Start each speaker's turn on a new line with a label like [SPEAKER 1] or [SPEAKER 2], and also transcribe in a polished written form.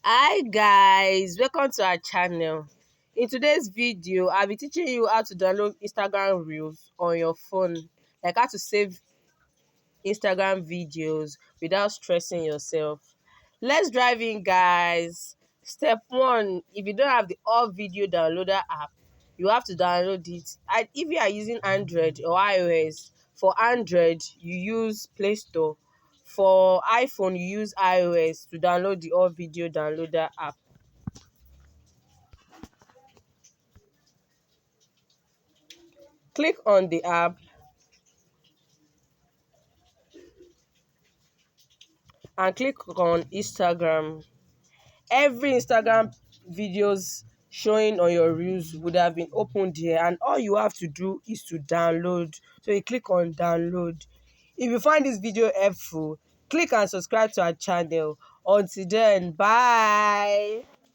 [SPEAKER 1] Hi guys, welcome to our channel. In today's video, I'll be teaching you how to download Instagram Reels on your phone, like how to save Instagram videos without stressing yourself. Let's drive in, guys. Step 1, if you don't have the All Video Downloader app, you have to download it. And if you are using Android or iOS, for Android, you use Play Store. For iPhone, you use iOS to download the All Video Downloader app. Click on the app and click on Instagram. Every Instagram videos showing on your reels would have been opened here, and all you have to do is to download. So you click on download. If you find this video helpful, click and subscribe to our channel. Until then, bye.